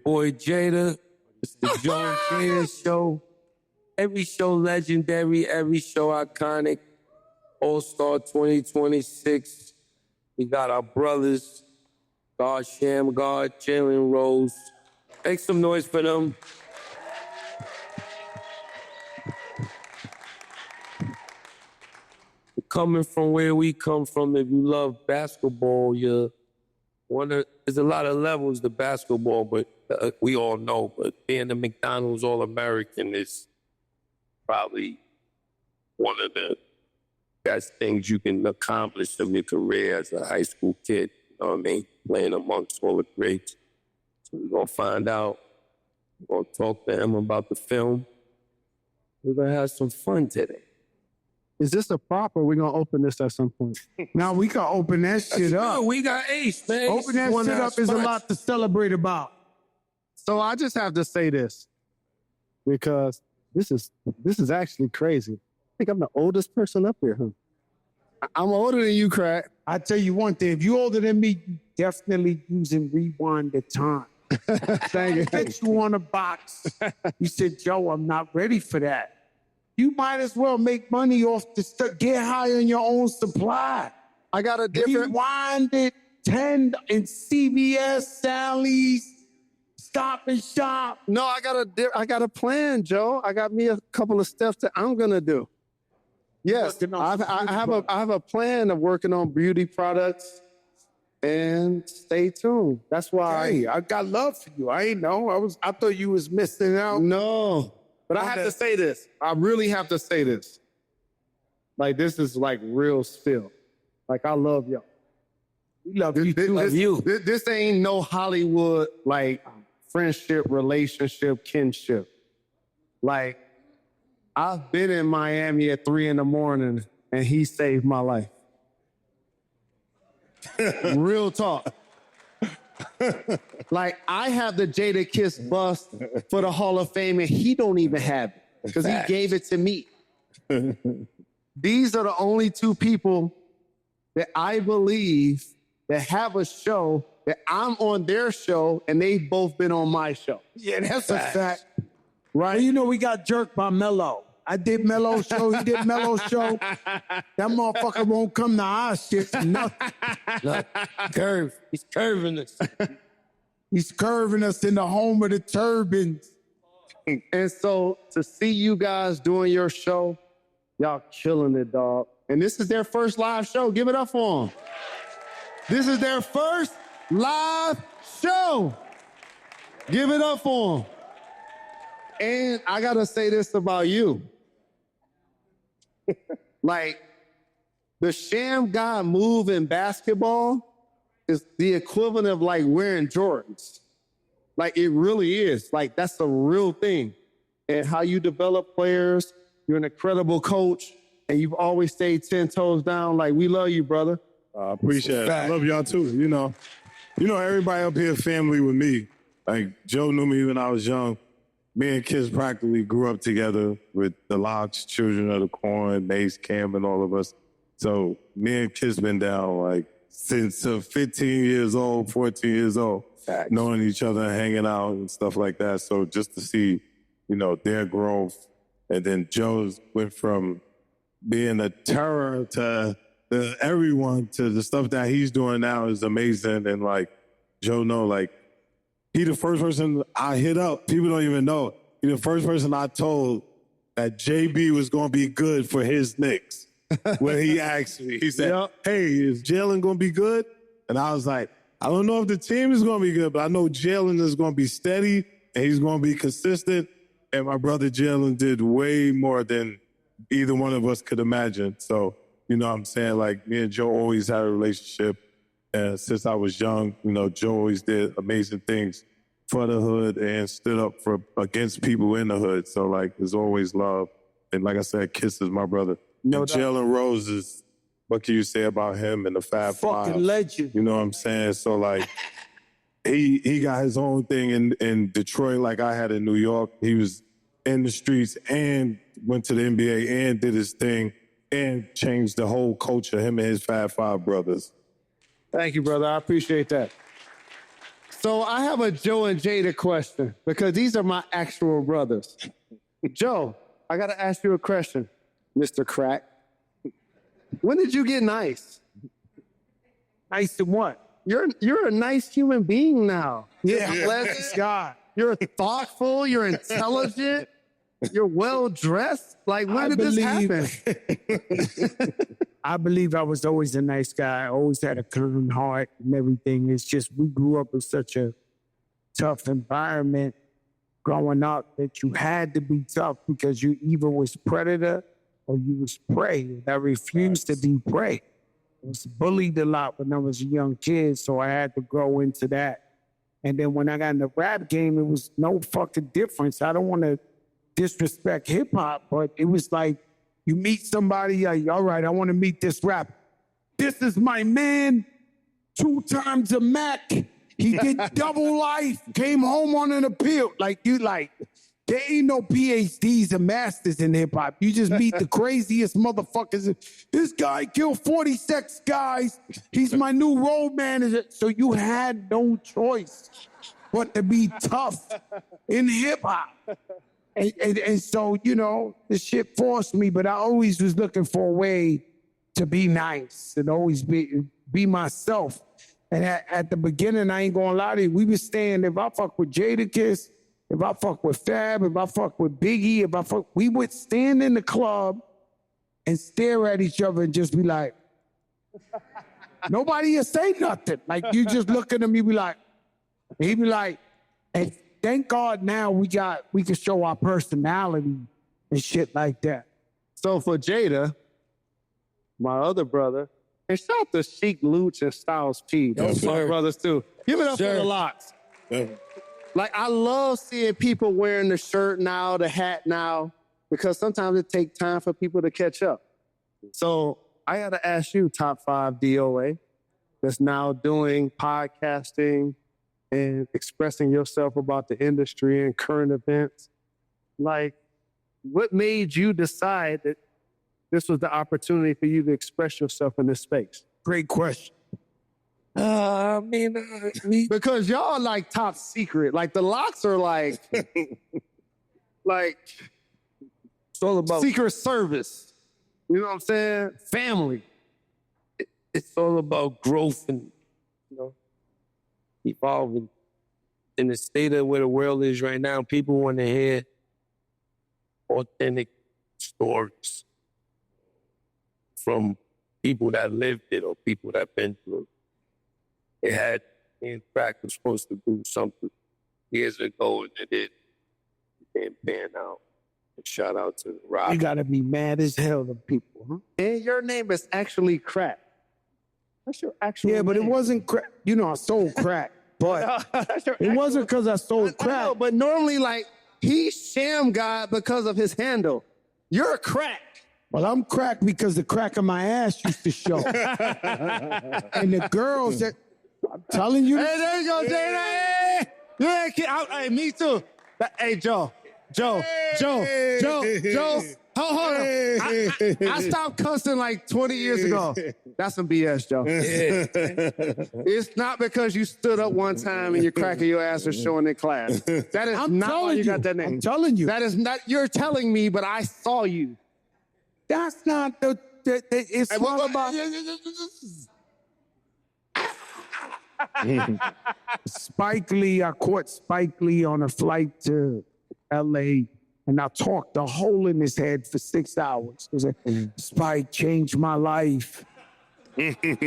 Boy Jada, it's the Joe Jada show. Every show legendary, every show iconic. All-Star 2026. We got our brothers, God Shammgod, Jalen Rose. Make some noise for them. Coming from where we come from, if you love basketball, there's a lot of levels to basketball, but we all know, but being a McDonald's All-American is probably one of the best things you can accomplish in your career as a high school kid. You know what I mean? Playing amongst all the greats. So we're going to find out. We're going to talk to him about the film. We're going to have some fun today. Is this a prop or we going to open this at some point? Now we can open that shit up. We got Ace, man. Open that shit up is a lot to celebrate about. So I just have to say this because this is actually crazy. I think I'm the oldest person up here, huh? I'm older than you, Crack. I tell you one thing, if you're older than me, you definitely using rewind the time. Thank you. Get you on a box. You said, Joe, I'm not ready for that. You might as well make money off the stuff. Get high on your own supply. I got a different... Rewind it, 10 in CVS, Sally's, Stop and Shop. No, I got a plan, Joe. I got me a couple of steps that I'm going to do. Yes, I have a plan of working on beauty products, and stay tuned. That's why I got love for you. I ain't know. I thought you was missing out. No, but I have to say this. I really have to say this. Like, this is like real spill. Like, I love y'all. We love you too. This ain't no Hollywood, like, friendship, relationship, kinship. Like, I've been in Miami at 3 a.m. and he saved my life. Real talk. Like, I have the Jada Kiss bust for the Hall of Fame and he don't even have it because he gave it to me. These are the only two people that I believe that have a show that I'm on their show and they've both been on my show. Yeah, that's a fact. Right? You know, we got jerked by Mello. I did Mello's show. He did Mello's show. That motherfucker won't come to our shit for nothing. Look, curve. He's curving us. He's curving us in the home of the turbans. And so to see you guys doing your show, y'all killing it, dog. And this is their first live show. Give it up for them. This is their first live show. Give it up for them. And I gotta say this about you. Like, the Shammgod move in basketball is the equivalent of like wearing Jordans. Like, it really is. Like, that's a real thing. And how you develop players, you're an incredible coach, and you've always stayed 10 toes down. Like, we love you, brother. I appreciate it. I love y'all too. You know, everybody up here family with me. Like, Joe knew me when I was young. Me and Kiss practically grew up together with the Locks, Children of the Corn, Mace, Cam, and all of us. So me and Kiss been down like since 15 years old, 14 years old, knowing each other and hanging out and stuff like that. So just to see, their growth. And then Joe's went from being a terror to everyone to the stuff that he's doing now is amazing. And like, Joe he the first person I hit up. People don't even know. He the first person I told that JB was going to be good for his Knicks. When he asked me, he said, hey, is Jalen going to be good? And I was like, I don't know if the team is going to be good, but I know Jalen is going to be steady and he's going to be consistent. And my brother Jalen did way more than either one of us could imagine. So, you know what I'm saying? Like, me and Joe always had a relationship. And since I was young, Joe always did amazing things for the hood and stood up against people in the hood. So, like, there's always love. And like I said, Kiss is my brother. Jalen Rose is, what can you say about him and the Fab Five? Fucking legend. You know what I'm saying? So, like, he got his own thing in Detroit like I had in New York. He was in the streets and went to the NBA and did his thing and changed the whole culture, him and his Fab Five brothers. Thank you, brother. I appreciate that. So I have a Joe and Jada question because these are my actual brothers. Joe, I got to ask you a question, Mr. Crack. When did you get nice? Nice to what? You're a nice human being now. Yeah, You're pleasant. God. You're thoughtful. You're intelligent. You're well dressed. Like, when did this happen? I believe I was always a nice guy. I always had a kind heart and everything. It's just we grew up in such a tough environment growing up that you had to be tough because you either was predator or you was prey. And I refused to be prey. I was bullied a lot when I was a young kid, so I had to grow into that. And then when I got in the rap game, it was no fucking difference. I don't want to disrespect hip hop, but it was like you meet somebody, like, all right, I want to meet this rapper. This is my man, 2 times a Mac. He did double life, came home on an appeal. Like, there ain't no PhDs and masters in hip hop. You just meet the craziest motherfuckers. This guy killed 46 guys. He's my new road manager. So you had no choice but to be tough in hip hop. And so, you know, the shit forced me, but I always was looking for a way to be nice and always be myself. And at the beginning, I ain't gonna lie to you, we was staying, if I fuck with Jadakiss, if I fuck with Fab, if I fuck with Biggie, we would stand in the club and stare at each other and just be like, nobody will say nothing. Like, you just look at him, you be like, he'd be like, and thank God now we can show our personality and shit like that. So for Jada, my other brother, and shout out to Sheik Luch and Styles P. Those are my brothers too. Give it up for the Locks. Yeah. Like, I love seeing people wearing the shirt now, the hat now, because sometimes it takes time for people to catch up. So I got to ask you, top 5 DOA, that's now doing podcasting and expressing yourself about the industry and current events. Like, what made you decide that this was the opportunity for you to express yourself in this space? Great question. Because y'all are like top secret. Like, the Locks are like It's all about Secret Service. You know what I'm saying? Family. it's all about growth and, you know, evolving. In the state of where the world is right now, people want to hear authentic stories from people that lived it or people that been through it. In fact, was supposed to do something years ago and it didn't pan out. Shout out to Rock. You gotta be mad as hell to people, huh? And your name is actually Crack. That's your actual Yeah, but it name. wasn't crack. You know, I sold crack, but That's your it wasn't because I sold I crack. know, but normally, like, he's Shammgod because of his handle. You're a Crack. Well, I'm crack because the crack of my ass used to show. And the girls that, I'm telling you. Hey, there you go, Jada. Yeah, hey, me too. Hey, Joe. Hold on. I stopped cussing like 20 years ago. That's some BS, Joe. It's not because you stood up one time and your crack of your ass was showing in class. That is not why you got that name. I'm telling you. That is not, you're telling me, but I saw you. That's not it's all about Spike Lee. I caught Spike Lee on a flight to LA and I talked a hole in his head for 6 hours. It was like, Spike changed my life. Do we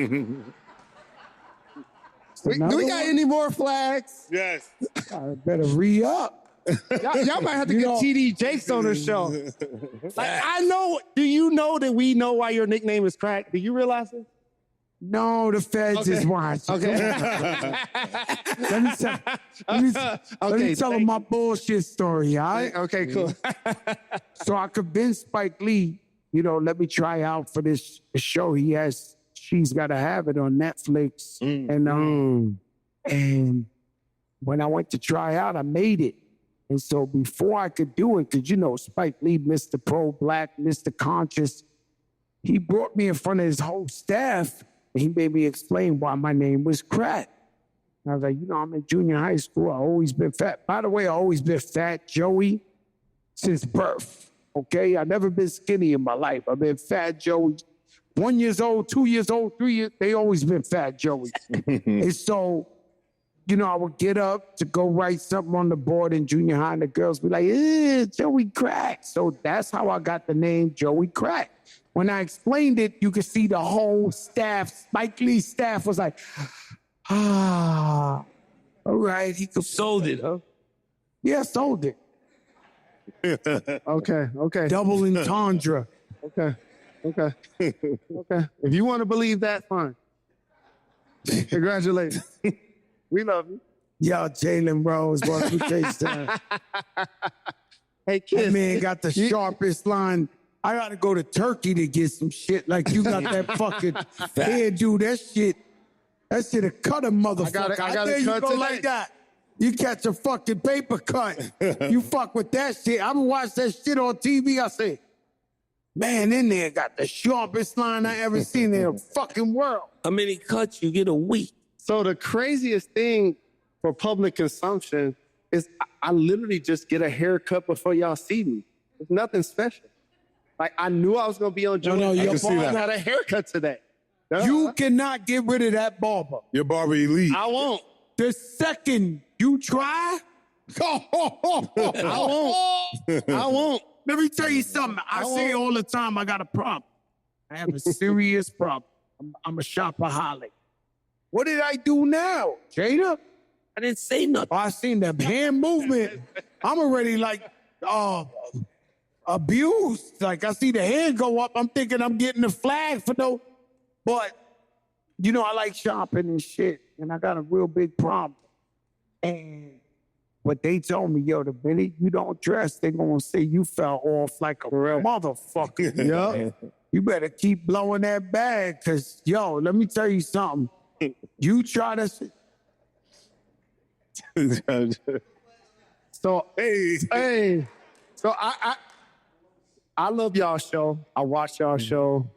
got any more flags? Yes. I better re-up. Y'all might have to get TD Jakes on the show. Like, I know, do you know that we know why your nickname is Crack? Do you realize it? No, the feds is watching. Okay. Let me tell him my bullshit story, all right? Okay, cool. So I convinced Spike Lee, you know, let me try out for this show he has. She's Gotta Have It on Netflix. And when I went to try out, I made it. And so before I could do it, because, you know, Spike Lee, Mr. Pro-Black, Mr. Conscious, he brought me in front of his whole staff and he made me explain why my name was Crack. And I was like, I'm in junior high school. I always been fat. By the way, I always been fat, Joey, since birth. Okay? I never been skinny in my life. I've been fat, Joey. 1 year old, 2 years old, 3 years, they always been fat, Joey. And so, I would get up to go write something on the board in junior high, and the girls be like, Joey Crack. So that's how I got the name Joey Crack. When I explained it, you could see the whole staff, Spike Lee's staff was like, all right. He Sold it, huh? Yeah, sold it. Okay. Double entendre. Okay. If you want to believe that, fine. Congratulations. We love you. Yo, Jalen Rose, boy, we FaceTime. Hey, kid. That man got the sharpest line. I got to go to Turkey to get some shit. Like, you got that fucking hairdo. That shit a cut a motherfucker. I got there a you cut go today. like that. You catch a fucking paper cut. You fuck with that shit. I would watch that shit on TV. I say, man, in there got the sharpest line I ever seen in the fucking world. How many cuts you get a week? So the craziest thing for public consumption is I literally just get a haircut before y'all see me. It's nothing special. Like, I knew I was going to be on Joe. No, your barber had a haircut today. You cannot get rid of that barber. Your barber elite. I won't. The second you try, I won't. Let me tell you something. I say all the time, I got a problem. I have a serious problem. I'm a shopaholic. What did I do now, Jada? I didn't say nothing. I seen the hand movement. I'm already like abused. Like, I see the hand go up. I'm thinking I'm getting the flag for no. But, I like shopping and shit. And I got a real big problem. But they told me, yo, the minute you don't dress, they're going to say you fell off like a motherfucker. Yeah. You better keep blowing that bag, because, yo, let me tell you something. You try to... So, hey. So I love y'all show. I watch y'all show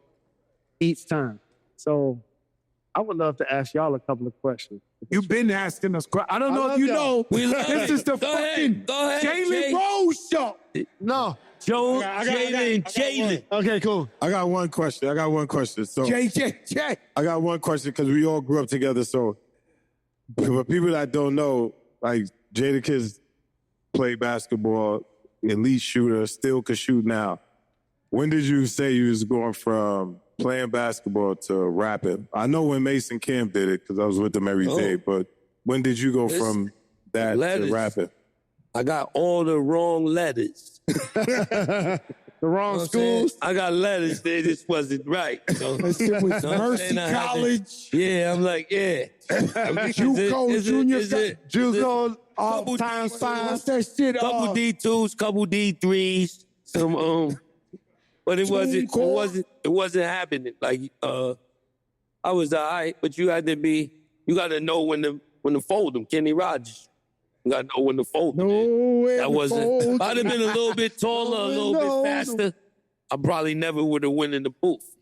each time. So I would love to ask y'all a couple of questions. You've been asking us questions. I don't know if you know. This is the fucking Jalen Rose show. No. Joe, Jalen. Okay, cool. I got one question. So JJ. I got one question because we all grew up together. So for people that don't know, like Jada Kids played basketball, elite shooter, still could shoot now. When did you say you was going from playing basketball to rapping? I know when Mason Camp did it because I was with them every day, but when did you go from that to rapping? I got all the wrong letters. The wrong schools? I got letters that just wasn't right. So, That shit was Mercy College. I'm like, yeah. JUCO, junior JUCO, Couple time D2s, signs. What's that shit? Couple D2s, couple D3s, some but it wasn't happening. Like I was all right, but you got to know when to fold them. Kenny Rogers. You got to know when to fold them. That wasn't. I'd have been a little bit taller, a little bit faster. I probably never would have went in the booth.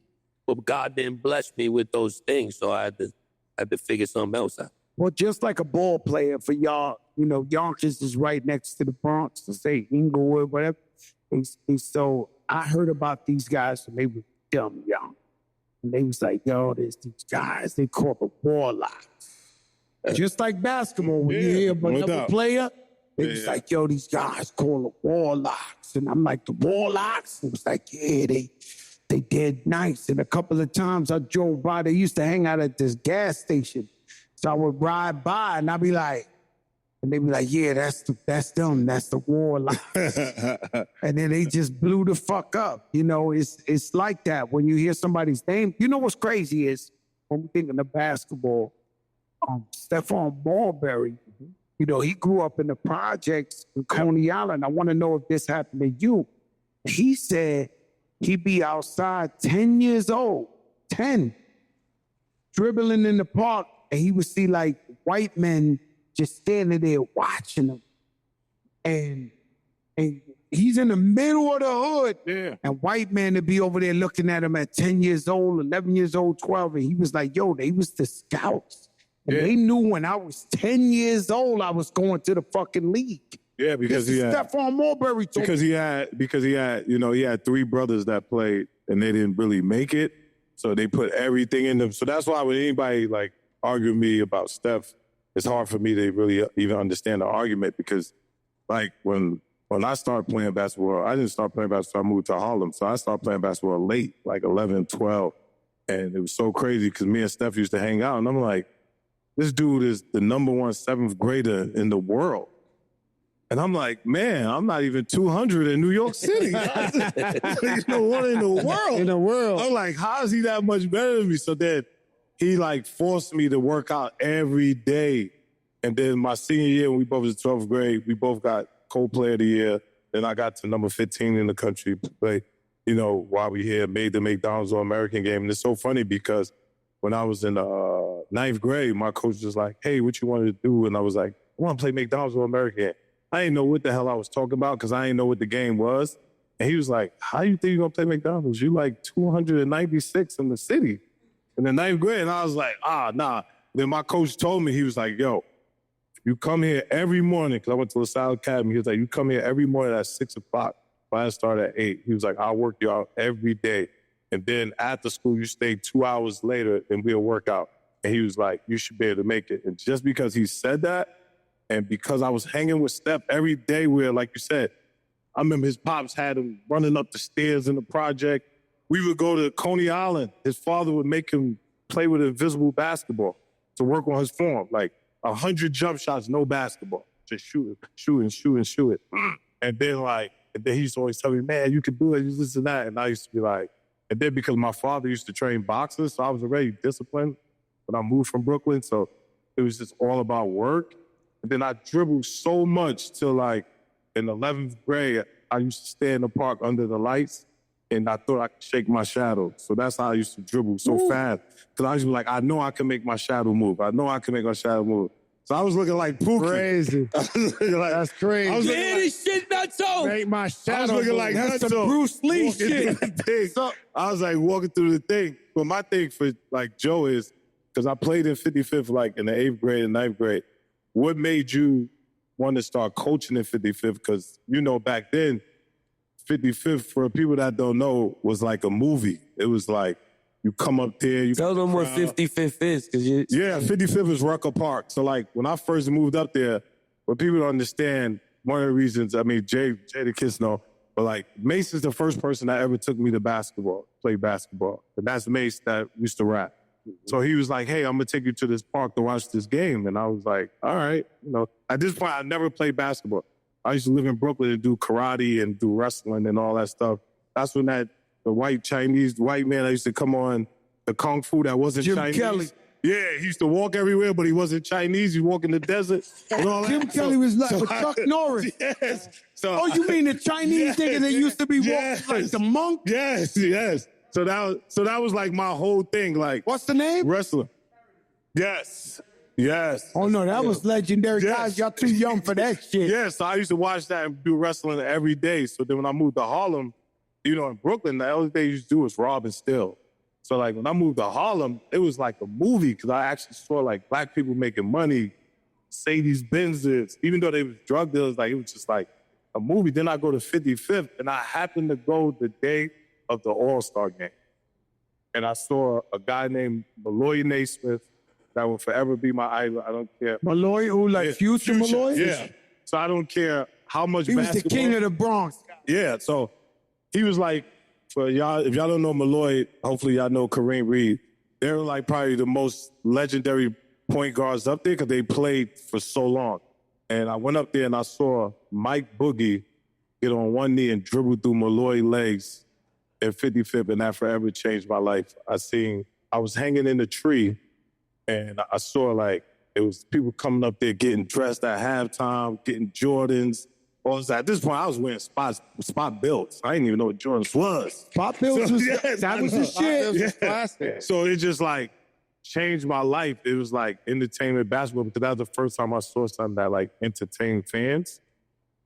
But God didn't bless me with those things, so I had to figure something else out. Well, just like a ball player for y'all, Yonkers is right next to the Bronx, to say Inglewood, whatever. And so I heard about these guys, and they were dumb young. And they was like, yo, there's these guys, they call the warlocks. Just like basketball, when you hear about another player, they was like, yo, these guys call the warlocks. And I'm like, the warlocks? And it was like, yeah, they did nice. And a couple of times I drove by, they used to hang out at this gas station. So I would ride by and I'd be like, and they'd be like, yeah, that's them, that's the warlocks. And then they just blew the fuck up. It's like that when you hear somebody's name. You know what's crazy is when we think of the basketball, Stephon Marbury, he grew up in the projects in Coney Island. I want to know if this happened to you. He said he'd be outside 10 years old, 10, dribbling in the park, and he would see like white men just standing there watching him. And he's in the middle of the hood. And white men would be over there looking at him at 10 years old, 11 years old, 12. And he was like, yo, they was the scouts. And Yeah. they knew when I was 10 years old, I was going to the fucking league. Yeah, because he had Stephon Marbury told because me. he had he had 3 brothers that played and they didn't really make it, so they put everything in them. So that's why when anybody like argue with me about Steph, it's hard for me to really even understand the argument, because like when I started playing basketball, I didn't start playing basketball, I moved to Harlem, so I started playing basketball late, like 11, 12, and it was so crazy because me and Steph used to hang out, and I'm like, this dude is the number 1 7th grader in the world. And I'm like, man, I'm not even 200 in New York City. One in the world. In the world. I'm like, how is he that much better than me? So then he like forced me to work out every day. And then my senior year, when we both was in 12th grade, we both got co-player of the year. Then I got to number 15 in the country. But, while we here, made the McDonald's All-American game. And it's so funny because when I was in 9th grade, my coach was like, hey, what you want to do? And I was like, I want to play McDonald's All-American. I didn't know what the hell I was talking about because I didn't know what the game was. And he was like, how you think you're going to play McDonald's? You like 296 in the city in the 9th grade. And I was like, nah. Then my coach told me, he was like, yo, you come here every morning, because I went to LaSalle Academy. He was like, you come here every morning at 6 o'clock. Class start at 8. He was like, I'll work you out every day. And then after school, you stay 2 hours later and we'll work out. And he was like, you should be able to make it. And just because he said that, and because I was hanging with Steph every day where, like you said, I remember his pops had him running up the stairs in the project. We would go to Coney Island. His father would make him play with invisible basketball to work on his form. Like 100 jump shots, no basketball. Just shoot it. And then he used to always tell me, man, you can do it, you this and that. And I used to be like, and then because my father used to train boxers, so I was already disciplined when I moved from Brooklyn. So it was just all about work. And then I dribbled so much till like in 11th grade, I used to stay in the park under the lights and I thought I could shake my shadow. So that's how I used to dribble so fast. Because I used to be like, I know I can make my shadow move. So I was looking like Pookie. Crazy. That's crazy. I was looking Man, this shit nuts out. Make my shadow I was looking move. like That's Nutso. some Bruce Lee Walking shit. through the thing. So I was like walking through the thing. But my thing for like Joe is, because I played in 55th like in the 8th grade and 9th grade, what made you want to start coaching in 55th? Because, back then, 55th, for people that don't know, was like a movie. It was like, you come up there. You Tell them what 55th is, because you. Yeah, 55th is Rucker Park. So like when I first moved up there, what people don't understand, one of the reasons, Jay the kids know, but like Mace is the first person that ever took me to play basketball. And that's Mace that used to rap. So he was like, hey, I'm going to take you to this park to watch this game. And I was like, all right. At this point, I never played basketball. I used to live in Brooklyn and do karate and do wrestling and all that stuff. That's when the white man that used to come on the Kung Fu that wasn't Jim Chinese. Kelly. Yeah, he used to walk everywhere, but he wasn't Chinese. He walk in the desert and all that. Jim Kelly was like with Chuck Norris. Yes. So Oh, you mean the Chinese nigga that used to be walking Yes. like the monk? Yes. So that was like my whole thing, like What's the name? wrestling. Yes. Oh, no, that was legendary. Yes. Guys, y'all too young for that shit. Yeah, so I used to watch that and do wrestling every day. So then when I moved to Harlem, in Brooklyn, the only thing you used to do was rob and steal. So like when I moved to Harlem, it was like a movie because I actually saw like black people making money, Mercedes Benzes, even though they was drug dealers, like it was just like a movie. Then I go to 55th and I happened to go the day of the All-Star game. And I saw a guy named Malloy Naismith that will forever be my idol. I don't care. Malloy, who like Future Malloy? Yeah. So I don't care how much He was the basketball. king of the Bronx. Yeah, so he was like, for y'all, if y'all don't know Malloy, hopefully y'all know Kareem Reed. They're like probably the most legendary point guards up there because they played for so long. And I went up there and I saw Mike Boogie get on one knee and dribble through Malloy legs at 55th, and that forever changed my life. I was hanging in the tree and I saw like, it was people coming up there getting dressed at halftime, getting Jordans. At this point, I was wearing spot belts. I didn't even know what Jordans was. Pop Bills was that was the shit. It's plastic. So it just like changed my life. It was like entertainment basketball because that was the first time I saw something that like entertained fans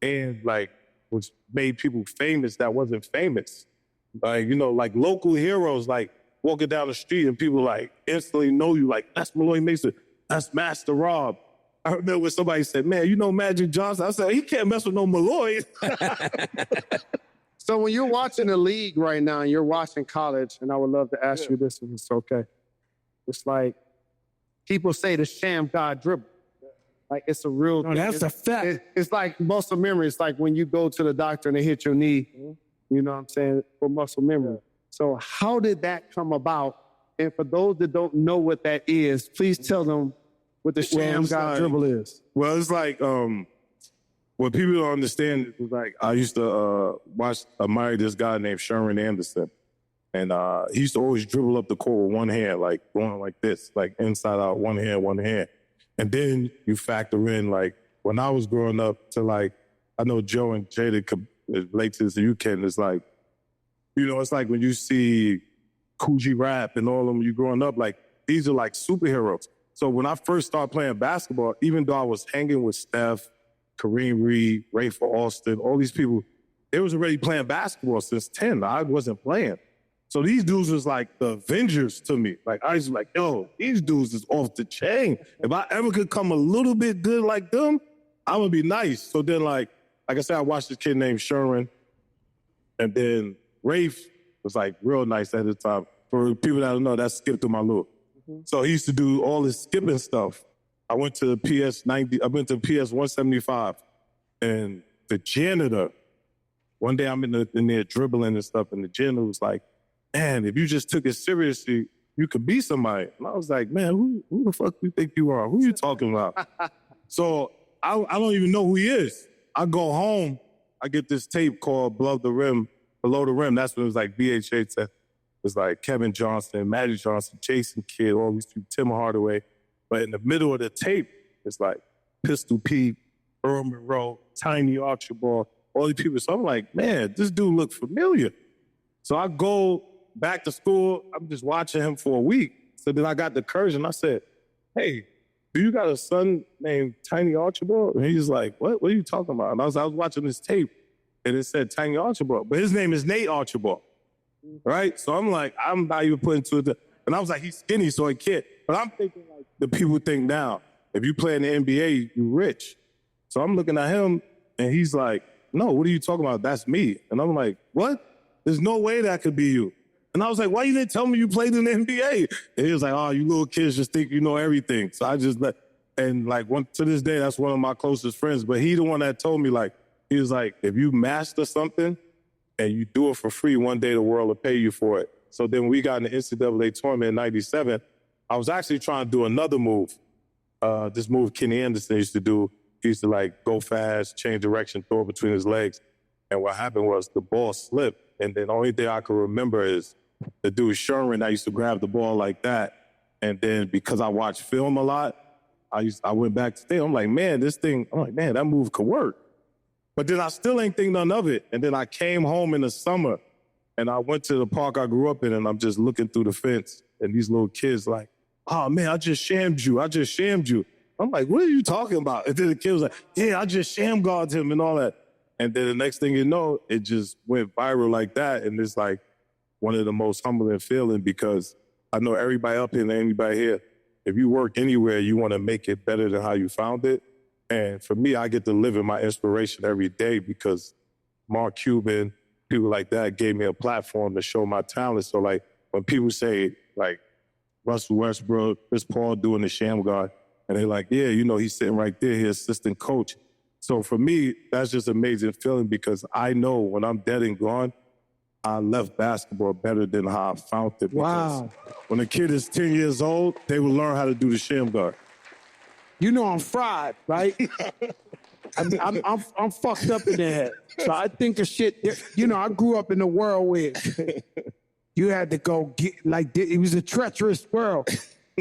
and like was made people famous that wasn't famous. Like, like local heroes, like walking down the street and people like instantly know you, like, that's Malloy Mason. that's Master Rob. I remember when somebody said, man, you know Magic Johnson? I said, he can't mess with no Malloy. So when you're watching the league right now and you're watching college, and I would love to ask you this if it's okay. It's like people say the Shammgod dribble. Like it's a real thing. That's a fact. It's like muscle memory. It's like when you go to the doctor and they hit your knee, you know what I'm saying, for muscle memory. So how did that come about? And for those that don't know what that is, please tell them what the Shammgod dribble is. Well, it's like, what people don't understand is like, I used to admire this guy named Sherman Anderson. And he used to always dribble up the court with one hand, like going like this, like inside out, one hand. And then you factor in, like, when I was growing up to, like, I know Joe and Jada could relate to this, and you can, it's like, you know, it's like when you see Coogee Rap and all of them, you growing up, like, these are like superheroes. So when I first started playing basketball, even though I was hanging with Steph, Kareem Reed, Rafer Alston, all these people, they was already playing basketball since 10. I wasn't playing. So these dudes was like the Avengers to me. Like, I was like, yo, these dudes is off the chain. If I ever could come a little bit good like them, I'm gonna be nice. So then, like I said, I watched this kid named Sherman, and then Rafe was like real nice at the time. For people that don't know, that's Skip to my Lou. So he used to do all this skipping stuff. I went to PS 175, and the janitor, one day I'm in there dribbling and stuff, and the janitor was like, man, if you just took it seriously, you could be somebody. And I was like, man, who the fuck do you think you are? Who you talking about? So I don't even know who he is. I go home, I get this tape called Below the Rim. That's when it was like VHH. It was like Kevin Johnson, Magic Johnson, Jason Kidd, all these people, Tim Hardaway. But in the middle of the tape, it's like Pistol Pete, Earl Monroe, Tiny Archibald, all these people. So I'm like, man, this dude look familiar. So I go back to school. I'm just watching him for a week. So then I got the courage and I said, hey, do you got a son named Tiny Archibald? And he's like, what? What are you talking about? And I was watching this tape and it said Tiny Archibald, but his name is Nate Archibald, right? So I'm like, I'm not even putting two of the, and I was like, he's skinny, so he can't. But I'm thinking like the people think now, if you play in the NBA, you're rich. So I'm looking at him and he's like, no, what are you talking about? That's me. And I'm like, what? There's no way that could be you. And I was like, why you didn't tell me you played in the NBA? And he was like, oh, you little kids just think you know everything. So I just let, and like to this day, that's one of my closest friends. But he the one that told me, like, he was like, if you master something and you do it for free, one day the world will pay you for it. So then when we got in the NCAA tournament in 97, I was actually trying to do another move. This move Kenny Anderson used to do. He used to like go fast, change direction, throw it between his legs. And what happened was the ball slipped. And then the only thing I can remember is the dude Sherman, I used to grab the ball like that. And then because I watched film a lot, I went back to stay. I'm like, man, that move could work. But then I still ain't think none of it. And then I came home in the summer and I went to the park I grew up in and I'm just looking through the fence and these little kids like, oh man, I just shammed you. I'm like, what are you talking about? And then the kid was like, yeah, I just Shammgod him and all that. And then the next thing you know, it just went viral like that. And it's like one of the most humbling feelings because I know everybody up here and anybody here, if you work anywhere, you want to make it better than how you found it. And for me, I get to live in my inspiration every day because Mark Cuban, people like that gave me a platform to show my talent. So like when people say like Russell Westbrook, Chris Paul doing the Shammgod, and they're like, yeah, you know, he's sitting right there, his assistant coach. So for me, that's just an amazing feeling because I know when I'm dead and gone, I left basketball better than how I found it. Wow. When a kid is 10 years old, they will learn how to do the Shammgod. You know I'm fried, right? I'm fucked up in the head. So I think of shit. You know, I grew up in a world where you had to go get, like, it was a treacherous world.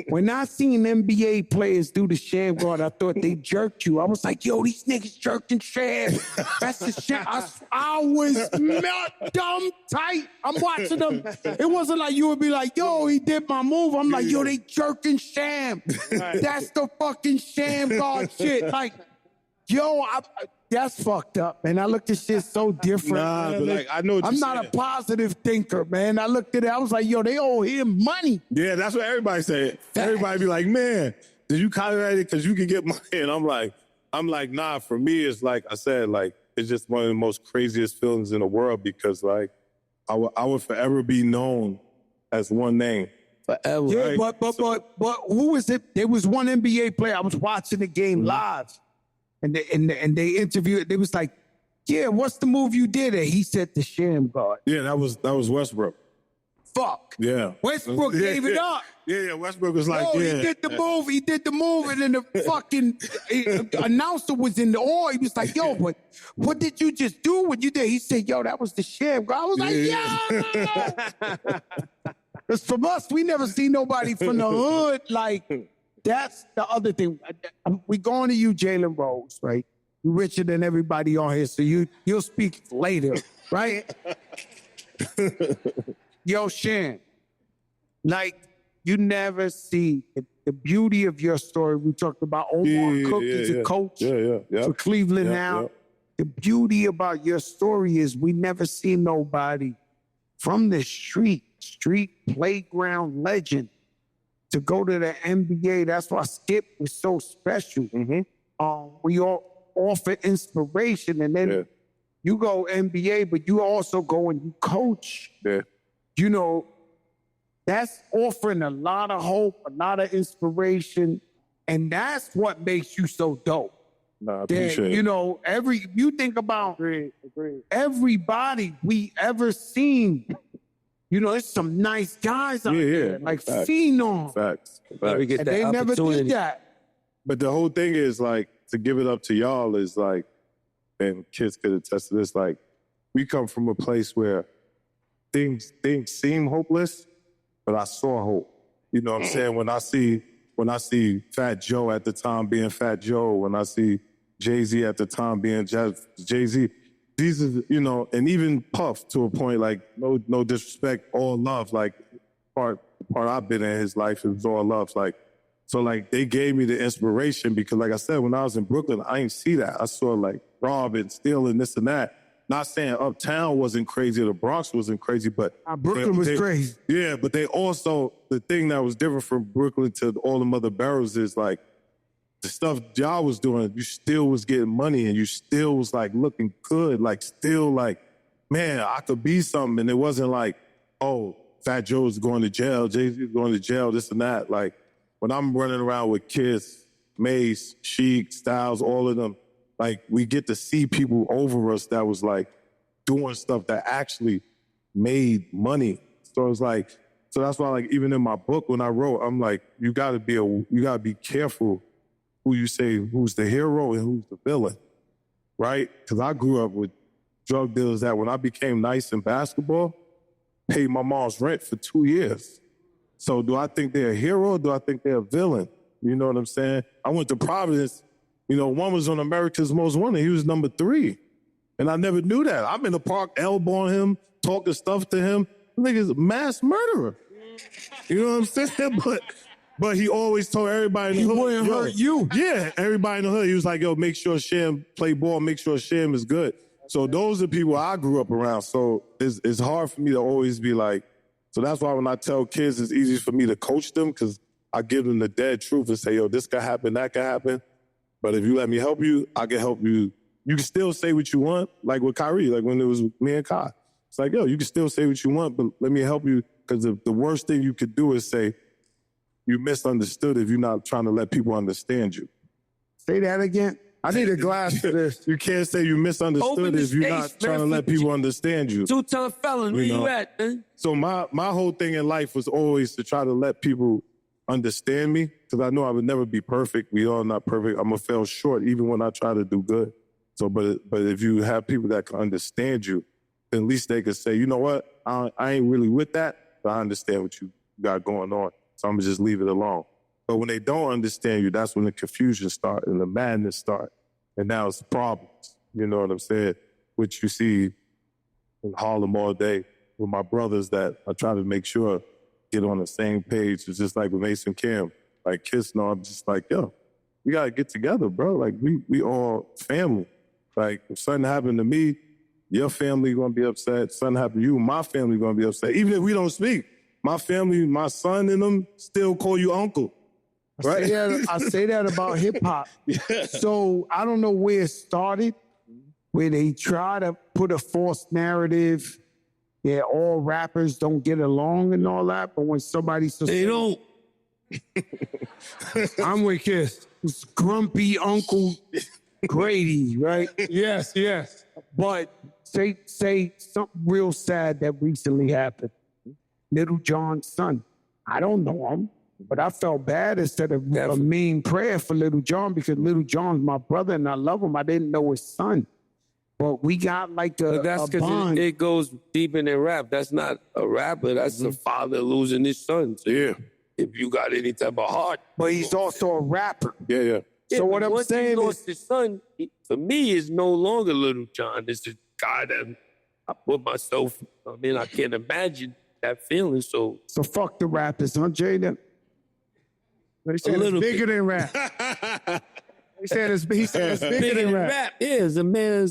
When I seen NBA players do the Shammgod, I thought they jerked you. I was like, yo, these niggas jerking sham. That's the shit. I was not dumb tight. I'm watching them. It wasn't like you would be like, yo, he did my move. I'm like, yo, they jerking sham. That's the fucking Shammgod shit. Like, yo, that's fucked up, man. I looked at shit so different. Nah, but like, I know what I'm not a positive thinker, man. I looked at it, I was like, yo, they owe him money. Yeah, that's what everybody said. Everybody be like, man, did you copyright it? Because you can get money. And I'm like, nah, for me, it's like I said, like, it's just one of the most craziest feelings in the world because, like, I would forever be known as one name. Forever. Yeah, Right. but who was it? There was one NBA player. I was watching the game live, and they interviewed. They was like, "Yeah, what's the move you did?" And he said the Shammgod. Yeah, that was Westbrook. Fuck. Yeah. Westbrook gave it up. Yeah, Westbrook was like, Oh, yeah. he did the move, and then the fucking announcer was in the awe. He was like, "Yo, what did you just do when you did?" He said, "Yo, that was the Shammgod." I was like, "Yeah." Because from us, we never see nobody from the hood. Like, that's the other thing. We going to you, Jalen Rose, right? You're richer than everybody on here, so you'll speak later, right? Yo, Shan, like, you never see the beauty of your story. We talked about Omar Cook as a coach for Cleveland now. The beauty about your story is we never see nobody from the street playground legend to go to the NBA. That's why Skip was so special. We all offer inspiration, and then you go NBA, but you also go and you coach. Yeah. You know, that's offering a lot of hope, a lot of inspiration, and that's what makes you so dope. Nah, I appreciate it. You know, you think about everybody we ever seen. You know, there's some nice guys out there, like Phenom. Facts. Never get And that they never opportunity. did that. But the whole thing is, like, to give it up to y'all is like, and kids could attest to this, like, we come from a place where things seem hopeless, but I saw hope. You know what I'm saying? When I see Fat Joe at the time being Fat Joe, when I see Jay-Z at the time being Jay-Z, these are, you know, and even Puff to a point, like, no disrespect, all love. Like, part I've been in his life, it was all love. Like, so, like, they gave me the inspiration because, like I said, when I was in Brooklyn, I didn't see that. I saw, like, robbing, stealing, this and that. Not saying Uptown wasn't crazy or the Bronx wasn't crazy, but Brooklyn was crazy. Yeah, but they also, the thing that was different from Brooklyn to all the other boroughs is, like, the stuff y'all was doing, you still was getting money and you still was, like, looking good, like, still, like, man, I could be something. And it wasn't like, oh, Fat Joe's going to jail, Jay-Z's going to jail, this and that. Like, when I'm running around with Kiss, Mace, Sheik, Styles, all of them, like, we get to see people over us that was, like, doing stuff that actually made money. So it's like, so that's why, like, even in my book, when I wrote, I'm like, you gotta be careful who you say who's the hero and who's the villain, right? Because I grew up with drug dealers that when I became nice in basketball, paid my mom's rent for 2 years. So do I think they're a hero or do I think they're a villain? You know what I'm saying? I went to Providence, you know, one was on America's Most Wanted. He was number 3. And I never knew that. I'm in the park elbowing him, talking stuff to him. I think he's a mass murderer. You know what I'm saying? But he always told everybody in the hood, wouldn't hurt you. Yeah, everybody in the hood. He was like, yo, make sure Sham play ball, make sure Sham is good. So those are people I grew up around. So it's hard for me to always be like, so that's why when I tell kids, it's easy for me to coach them because I give them the dead truth and say, yo, this could happen, that could happen. But if you let me help you, I can help you. You can still say what you want, like with Kyrie, like when it was me and Kai. It's like, yo, you can still say what you want, but let me help you because the worst thing you could do is say, you misunderstood if you're not trying to let people understand you. Say that again. I need a glass for this. You can't say you misunderstood if you're not trying to let people understand you. 2-time felon, where you at, man? So my whole thing in life was always to try to let people understand me because I know I would never be perfect. We all not perfect. I'm going to fail short even when I try to do good. So, but if you have people that can understand you, then at least they could say, you know what, I ain't really with that, but I understand what you got going on. So I'm going to just leave it alone. But when they don't understand you, that's when the confusion start and the madness start. And now it's problems. You know what I'm saying? Which you see in Harlem all day with my brothers that I try to make sure get on the same page. It's just like with Mason Cam, like Kiss, no, I'm just like, yo, we got to get together, bro. Like we all family. Like if something happened to me, your family going to be upset. Something happened to you, my family going to be upset. Even if we don't speak, my family, my son and them still call you uncle. Right? I say that about hip hop. So I don't know where it started, where they try to put a false narrative. Yeah, all rappers don't get along and all that, but when somebody says They don't. I'm with Kiss, it's grumpy Uncle Grady, right? Yes, yes. But say something real sad that recently happened. Little John's son. I don't know him, but I felt bad instead of a mean prayer for Little John because Little John's my brother and I love him. I didn't know his son. But we got like But that's a because bond. it goes deep in their rap. That's not a rapper. That's a father losing his son. So if you got any type of heart. But he's also a rapper. Yeah. So what I'm once saying he is, lost his son, for me, is no longer Little John. It's a guy that I put myself. I mean, I can't imagine that feeling. So fuck the rappers, huh, Jada? They said it's bigger than rap. He said it's bigger than rap. Yeah, as a man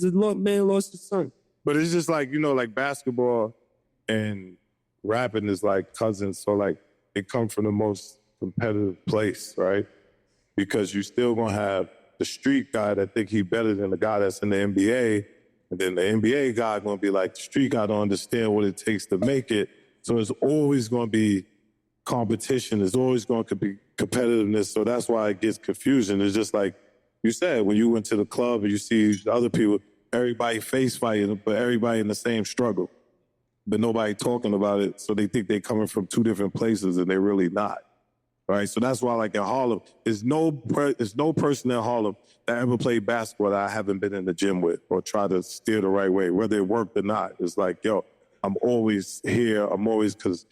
lost his son. But it's just like, like basketball and rapping is like cousins. So like it comes from the most competitive place, right? Because you still gonna have the street guy that think he better than the guy that's in the NBA. And then the NBA guy gonna be like, the street guy don't understand what it takes to make it. So it's always gonna be competition. There's always going to be competitiveness. So that's why it gets confusion. It's just like you said, when you went to the club and you see other people, everybody face fighting, but everybody in the same struggle, but nobody talking about it. So they think they're coming from two different places and they're really not. Right. So that's why, like in Harlem, there's no person in Harlem that ever played basketball that I haven't been in the gym with or try to steer the right way, whether it worked or not. It's like, yo, I'm always here. I'm always, because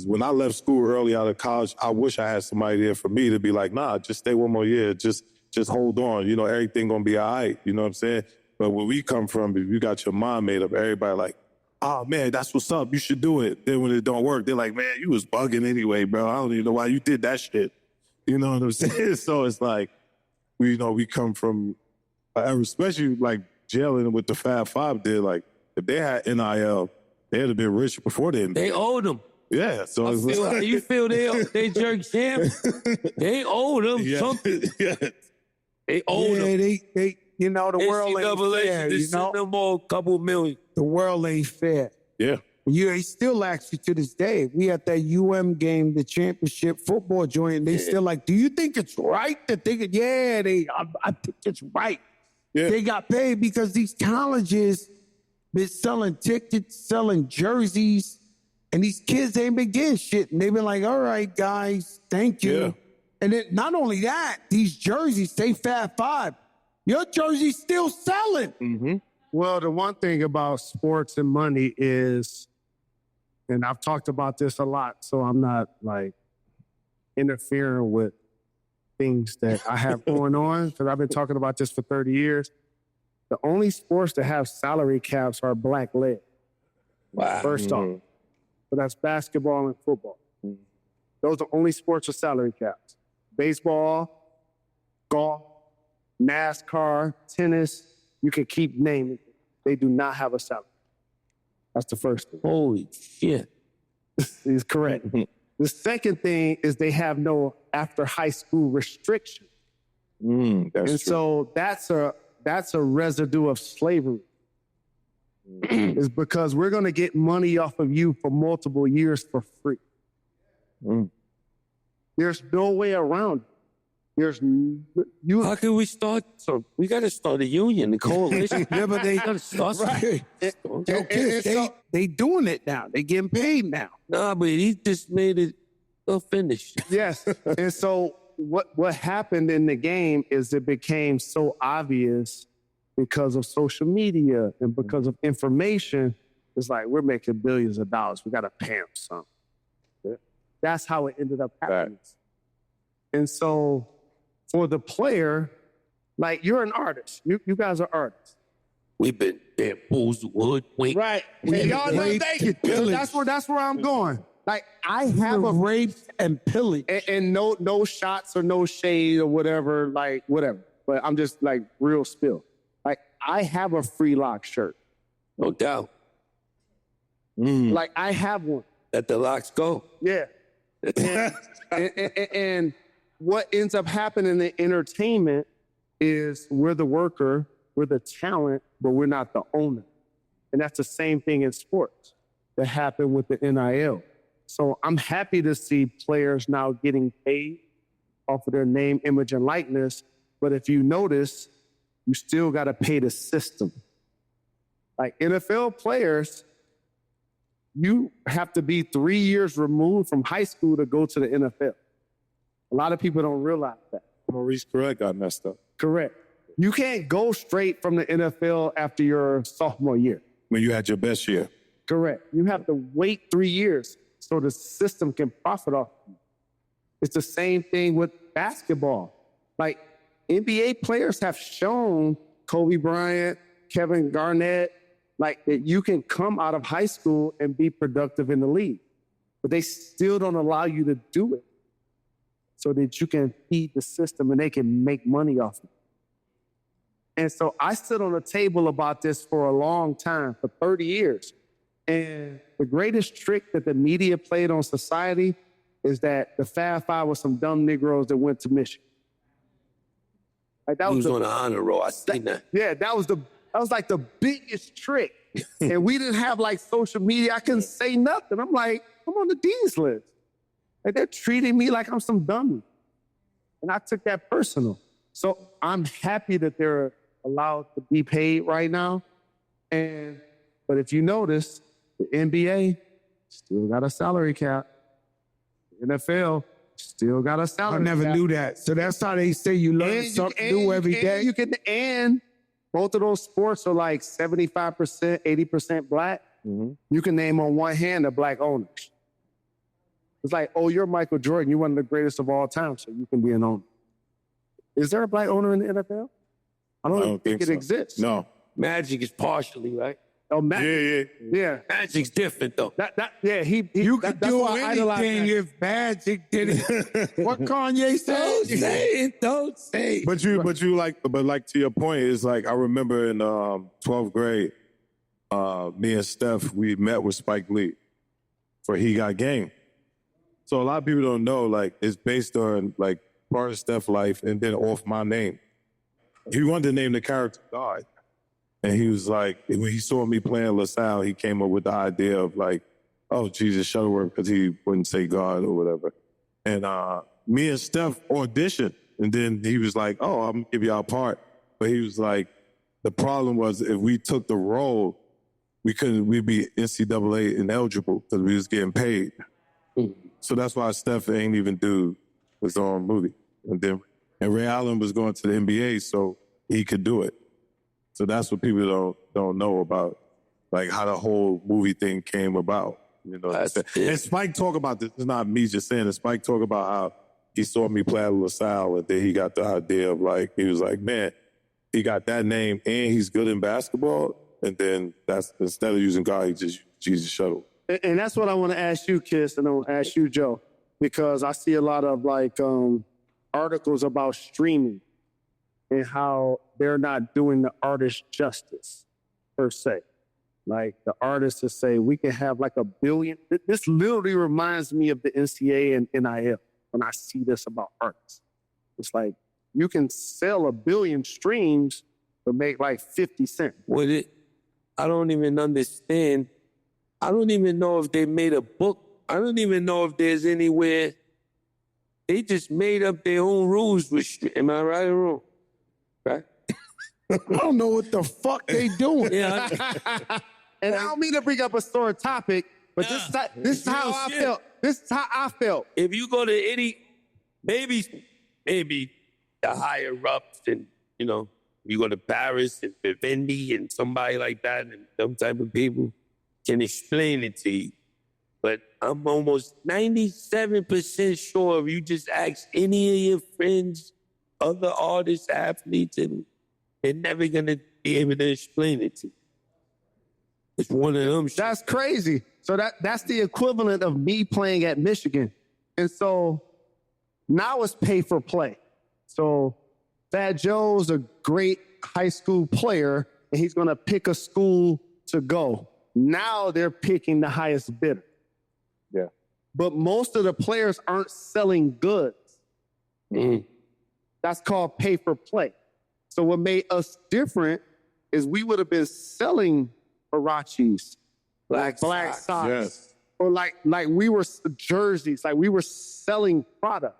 when I left school early out of college, I wish I had somebody there for me to be like, nah, just stay one more year. Just hold on. Everything going to be all right. You know what I'm saying? But where we come from, if you got your mind made up, everybody like, oh, man, that's what's up. You should do it. Then when it don't work, they're like, man, you was bugging anyway, bro. I don't even know why you did that shit. You know what I'm saying? So it's like, we come from, especially like Jalen with the Fab Five did, like, if they had NIL, they'd have been rich before then. They owed him. Yeah. So it's like, you feel they jerk Sham? They owed him something. Yeah. They owed him. They the world ain't fair, They sent them all a couple million. The world ain't fair. Yeah. They still ask you to this day. We at that game, the championship football joint, they still like, do you think it's right that they could? Yeah, I think it's right. Yeah. They got paid because these colleges been selling tickets, selling jerseys, and these kids ain't been getting shit. And they've been like, all right, guys, thank you. Yeah. And then not only that, these jerseys say Fab Five. Your jersey's still selling. Mm-hmm. Well, the one thing about sports and money is, and I've talked about this a lot, so I'm not like interfering with things that I have going on, because I've been talking about this for 30 years. The only sports that have salary caps are black-led. Wow. First off. So that's basketball and football. Those are the only sports with salary caps. Baseball, golf, NASCAR, tennis, you can keep naming it. They do not have a salary. That's the first thing. Holy shit. Is correct. The second thing is they have no after high school restriction. So that's a residue of slavery. Is because we're going to get money off of you for multiple years for free. There's no way around it. How can we start? So we got to start a union, a coalition. Yeah, but they got to start. Right. They doing it now. They getting paid now. Nah, but he just made it finished. Yes. And so what happened in the game is it became so obvious because of social media and because of information. It's like, we're making billions of dollars. We got to pay them something. That's how it ended up happening. Right. And so for the player, like, you're an artist. You guys are artists. We've been bamboozled, hoodwinked. Right. And y'all know, thank you. That's where I'm going. Like, I have a rape and pillage. And no shots or no shade or whatever, like, whatever. But I'm just, like, real spill. Like, I have a Free Lock shirt. No doubt. Like, I have one. Let the locks go. Yeah. And what ends up happening in entertainment is we're the worker, we're the talent, but we're not the owner. And that's the same thing in sports that happened with the NIL. So I'm happy to see players now getting paid off of their name, image, and likeness. But if you notice, you still got to pay the system. Like NFL players, you have to be 3 years removed from high school to go to the NFL. A lot of people don't realize that. Maurice Correct got messed up. Correct. You can't go straight from the NFL after your sophomore year. When you had your best year. Correct. You have to wait 3 years so the system can profit off you. It's the same thing with basketball. Like NBA players have shown, Kobe Bryant, Kevin Garnett, like that you can come out of high school and be productive in the league, but they still don't allow you to do it so that you can feed the system and they can make money off it. And so I stood on the table about this for a long time, for 30 years. And the greatest trick that the media played on society is that the Fab Five were some dumb Negroes that went to Michigan. Like that He was the, on the honor roll. I seen that. Yeah, that was like the biggest trick. And we didn't have like social media. I couldn't say nothing. I'm like, I'm on the Dean's list. Like they're treating me like I'm some dummy. And I took that personal. So I'm happy that they're allowed to be paid right now. But if you notice, the NBA still got a salary cap. The NFL still got a salary cap. I never knew that. So that's how they say you learn something new every day. And both of those sports are like 75%, 80% black. Mm-hmm. You can name on one hand the black owners. It's like, oh, you're Michael Jordan. You're one of the greatest of all time, so you can be an owner. Is there a black owner in the NFL? I don't think it exists. No. Magic is partially, right? Oh, Yeah. Magic's different, though. You could do anything if Magic did it. What Kanye said? Don't say it. But like to your point, it's like I remember in 12th grade, me and Steph, we met with Spike Lee for He Got Game. So a lot of people don't know, like, it's based on, like, part of Steph's life and then off my name. He wanted to name the character God. And he was like, when he saw me playing LaSalle, he came up with the idea of, like, oh, Jesus Shuttleworth, because he wouldn't say God or whatever. And me and Steph auditioned. And then he was like, oh, I'm going to give y'all a part. But he was like, the problem was if we took the role, we'd be NCAA ineligible because we was getting paid. So that's why Steph ain't even do his own movie. And Ray Allen was going to the NBA, so he could do it. So that's what people don't know about, like how the whole movie thing came about. You know, and Spike talk about this. It's not me just saying it. Spike talk about how he saw me play at LaSalle, and then he got the idea of like he was like, man, he got that name and he's good in basketball. And then that's instead of using God, he just Jesus Shuttle. And that's what I want to ask you, Kiss, and I want to ask you, Joe, because I see a lot of like articles about streaming and how they're not doing the artist justice per se. Like the artists that say we can have like 1 billion. This literally reminds me of the NCAA and NIL when I see this about artists. It's like you can sell 1 billion streams but make like 50 cents. I don't even understand. I don't even know if they made a book. I don't even know if there's anywhere. They just made up their own rules. Am I right or wrong? Right? I don't know what the fuck they doing. Yeah. And I don't mean to bring up a sore topic, but this is how I felt. This is how I felt. If you go to any, maybe the higher ups and, you know, you go to Paris and Vivendi and somebody like that and some type of people can explain it to you. But I'm almost 97% sure if you just ask any of your friends, other artists, athletes, and they're never going to be able to explain it to you. It's one of them. That's crazy. So that's the equivalent of me playing at Michigan. And so now it's pay for play. So Fat Joe's a great high school player, and he's going to pick a school to go. Now they're picking the highest bidder. Yeah. But most of the players aren't selling goods. That's called pay for play. So what made us different is we would have been selling Huaraches, Black socks, Yes. or like we were jerseys, like we were selling product.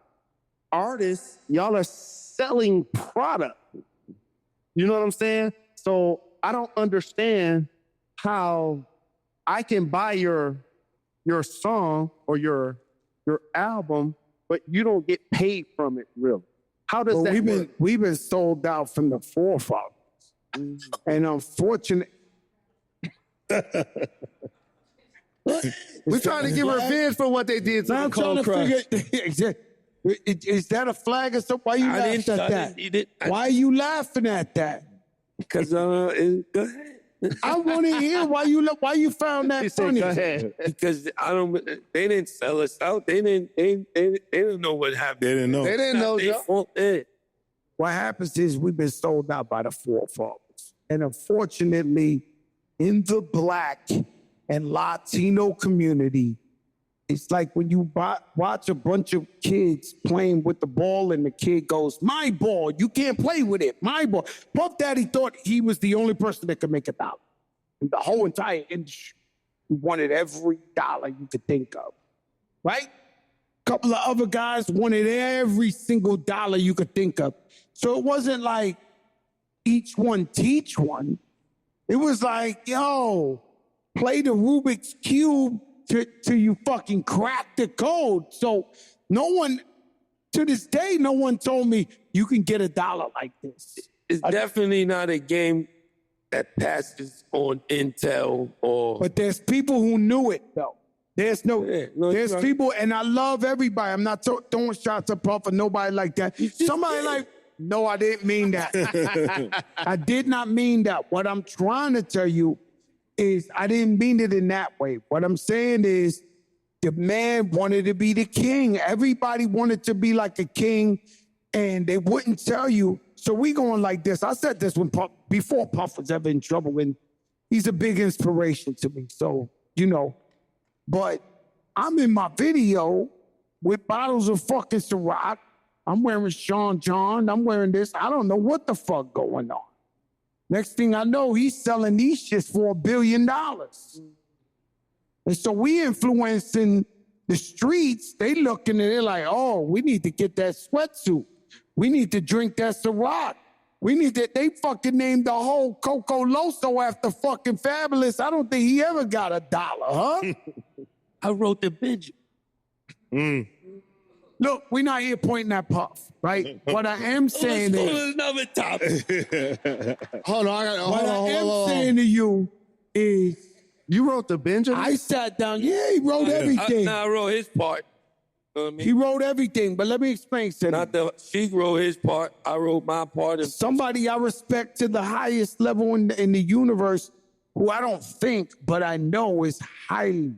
Artists, y'all are selling product. You know what I'm saying? So I don't understand how I can buy your song or your album, but you don't get paid from it, really. How does that work? We've been sold out from the forefathers. And unfortunately, we're trying to give revenge for what they did to the Cold Crush. Is that a flag or something? Why you laughing at that? Why are you laughing at that? Because go ahead. I want to hear why you found that funny. Go ahead. Because they didn't sell us out. They didn't know what happened. They didn't know. They didn't know, Their Joe. fault. What happens is we've been sold out by the forefathers. And unfortunately, in the Black and Latino community, it's like when you watch a bunch of kids playing with the ball and the kid goes, my ball, you can't play with it, my ball. Puff Daddy thought he was the only person that could make $1. And the whole entire industry wanted every dollar you could think of, right? A couple of other guys wanted every single dollar you could think of. So it wasn't like each one teach one. It was like, yo, play the Rubik's Cube till you fucking crack the code. So no one, to this day, no one told me you can get $1 like this. It's definitely not a game that passes on Intel or... But there's people who knew it, though. There's right. people, and I love everybody. I'm not throwing shots at Puff or nobody like that. Somebody like, no, I didn't mean that. I did not mean that. What I'm trying to tell you is I didn't mean it in that way. What I'm saying is the man wanted to be the king. Everybody wanted to be like a king, and they wouldn't tell you. So we going like this. I said this before Puff was ever in trouble, and he's a big inspiration to me. So, you know, but I'm in my video with bottles of fucking Ciroc. I'm wearing Sean John. I'm wearing this. I don't know what the fuck going on. Next thing I know, he's selling these shits for $1 billion. And so we influencing the streets. They looking at it like, oh, we need to get that sweatsuit. We need to drink that Ciroc. We need to, they fucking named the whole Coco Loso after fucking Fabulous. I don't think he ever got $1, huh? I wrote the Benjamin. Look, we're not here pointing at Puff, right? What I am saying Let's go is... to another topic. Hold on. What I am saying to you is... You wrote the Benjamin? I sat down. Yeah, he wrote everything. I wrote his part. You know what I mean? He wrote everything, but let me explain something. She wrote his part. I wrote my part. And Somebody I respect to the highest level in the universe, who I don't think, but I know is highly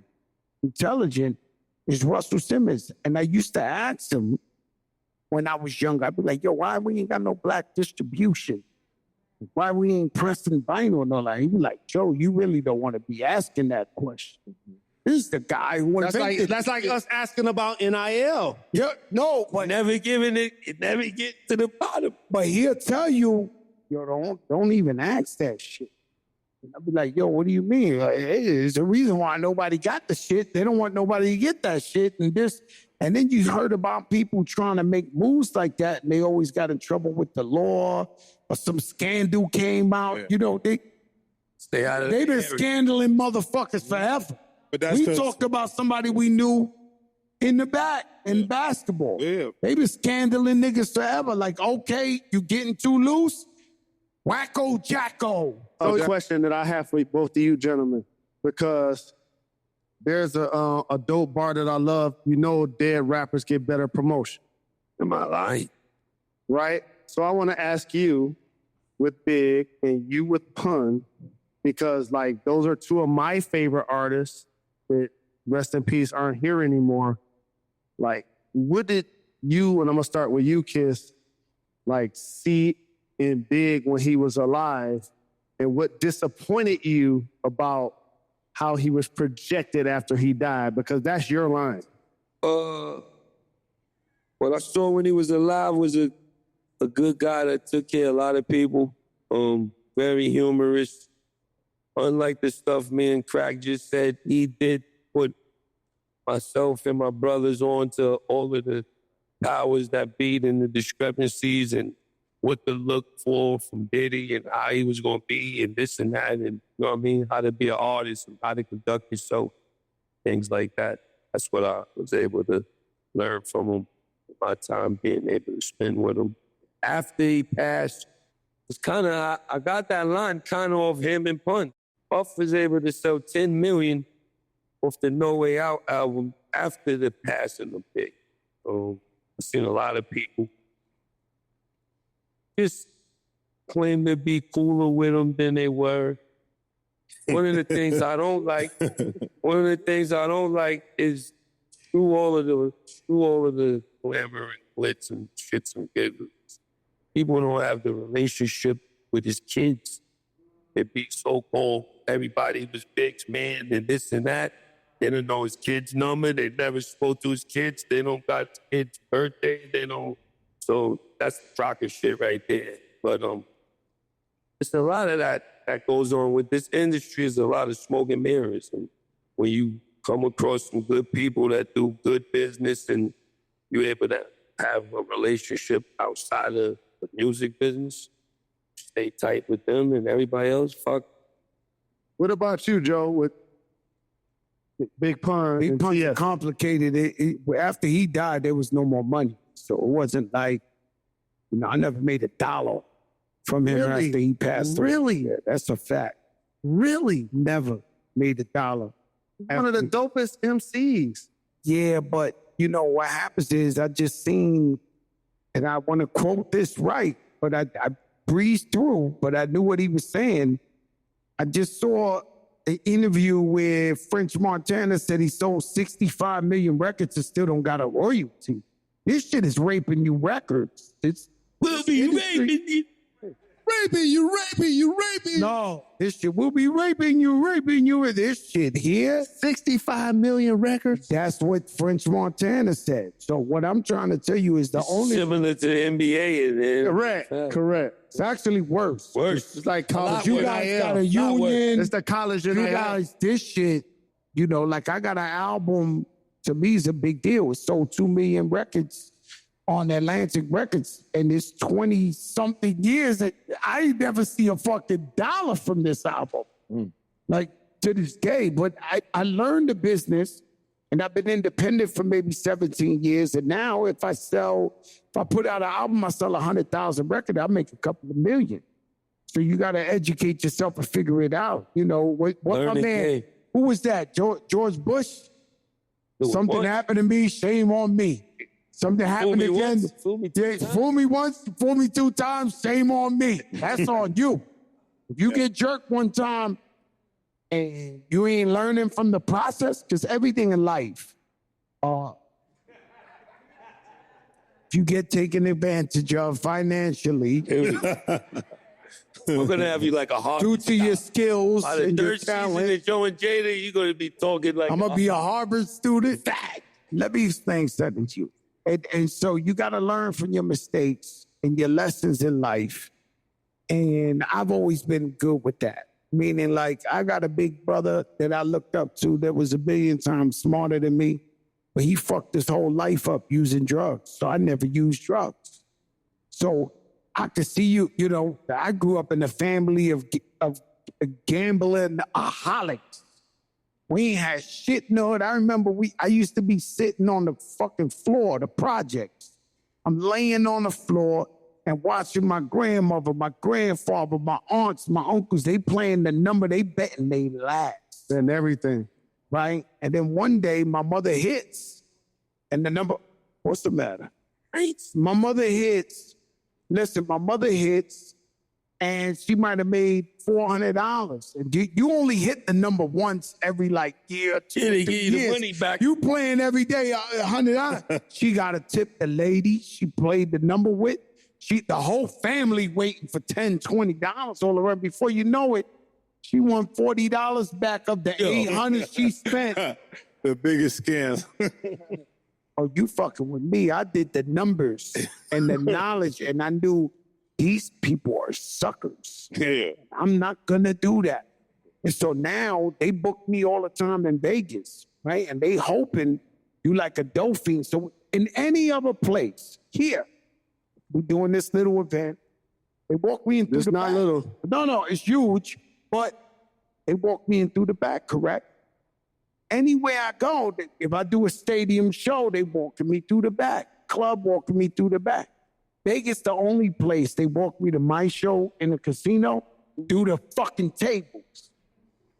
intelligent, is Russell Simmons. And I used to ask him when I was young, I'd be like, yo, why we ain't got no black distribution? Why we ain't pressing vinyl and all that? He'd be like, Joe, you really don't want to be asking that question. This is the guy who invented That's like us asking about NIL. Yeah, no, but never giving it never get to the bottom. But he'll tell you, yo, don't even ask that shit. And I'll be like, yo, what do you mean? Like, hey, there's a reason why nobody got the shit. They don't want nobody to get that shit. And then you heard about people trying to make moves like that, and they always got in trouble with the law, or some scandal came out. Yeah. You know, they've been scandaling motherfuckers forever. But we talked about somebody we knew in the back in basketball. Yeah. They been scandaling niggas forever. Like, okay, you getting too loose? Wacko Jacko. So a question that I have for both of you gentlemen, because there's a dope bar that I love. You know, dead rappers get better promotion. Am I lying? Right? So I want to ask you with Big and you with Pun, because like those are two of my favorite artists that, rest in peace, aren't here anymore. Like, what did you, and I'm gonna start with you, Kiss, like see in Big when he was alive, and what disappointed you about how he was projected after he died? Because that's your line. Well, what I saw when he was alive was a good guy that took care of a lot of people. Very humorous. Unlike the stuff me and Crack just said, he did put myself and my brothers on to all of the powers that be and the discrepancies and what to look for from Diddy and how he was going to be and this and that and, you know what I mean, how to be an artist and how to conduct yourself, things like that. That's what I was able to learn from him, my time being able to spend with him. After he passed, it's kind of, I got that line kind of off him and Pun. Puff was able to sell 10 million off the No Way Out album after the passing of Big. I've seen a lot of people just claim to be cooler with them than they were. One of the things I don't like is through all of the glamour and glitz and shits and giggles. People don't have the relationship with his kids. They be so-called, everybody was Big's man and this and that. They don't know his kid's number. They never spoke to his kids. They don't got his kid's birthday. They don't. So that's rocker shit right there. But it's a lot of that goes on with this industry. Is a lot of smoke and mirrors. And when you come across some good people that do good business and you're able to have a relationship outside of the music business, stay tight with them and everybody else, fuck. What about you, Joe, with Big Pun? Big Pun complicated. After he died, there was no more money. So it wasn't like, I never made $1 from him after he passed away. Really? Yeah, that's a fact. Really? Never made $1. One of the dopest MCs. Yeah, but what happens is I just seen, and I want to quote this right, but I breezed through, but I knew what he was saying. I just saw an interview where French Montana said he sold 65 million records and still don't got a royalty. This shit is raping you records. We'll be raping you. You raping. No, this shit will be raping you with this shit here. 65 million records? That's what French Montana said. So what I'm trying to tell you is the only... Similar to the NBA. Correct. It's actually worse. It's like college. You guys got a union. It's the college. You guys, this shit, like I got an album, to me is a big deal. It sold 2 million records on Atlantic Records, and it's 20-something years that I ain't never see a fucking $1 from this album. Like, to this day. But I learned the business, and I've been independent for maybe 17 years, and now if I put out an album, I sell 100,000 records, I make a couple of million. So you got to educate yourself and figure it out. What my man, who was that? George Bush? Something happened to me, shame on me. Something happened again. Fool me once, fool me 2 times, shame on me. That's on you. If you get jerked one time and you ain't learning from the process, because everything in life, if you get taken advantage of financially, we're gonna have you like a Harvard. due to your skills and your talent. Season of Joe and Jada, you're gonna be talking like I'm gonna be a Harvard student. Let me explain something to you. And so you got to learn from your mistakes and your lessons in life. And I've always been good with that. Meaning, like, I got a big brother that I looked up to that was 1 billion times smarter than me, but he fucked his whole life up using drugs. So I never used drugs. So I could see I grew up in a family of gambling aholics. We ain't had shit, I remember I used to be sitting on the fucking floor, the projects. I'm laying on the floor and watching my grandmother, my grandfather, my aunts, my uncles, they playing the number, they betting they last. And everything. Right? And then one day my mother hits and the number, what's the matter? My mother hits and she might have made $400. And you only hit the number once every year, 2 Yeah, they give you the years. money back. You playing every day, $100. She got to tip the lady she played the number with. The whole family waiting for $10, $20 all around. Before you know it, she won $40 back of the $800 she spent. The biggest scam. oh, you fucking with me. I did the numbers and the knowledge, and I knew these people are suckers. Yeah. I'm not gonna do that. And so now they book me all the time in Vegas, right? And they hoping you like a dolphin. So in any other place, here, we're doing this little event. They walk me in through It's the not back. little. No, it's huge, but they walk me in through the back, correct? Anywhere I go, if I do a stadium show, they walking me through the back. Club walking me through the back. Vegas, the only place they walk me to my show in a casino, do the fucking tables.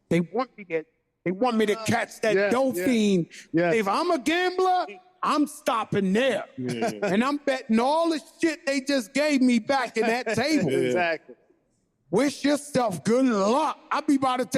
They want me to catch that dolphin. Yeah. If I'm a gambler, I'm stopping there. And I'm betting all the shit they just gave me back in that table. Exactly. Wish your stuff good luck. I'll be by the table.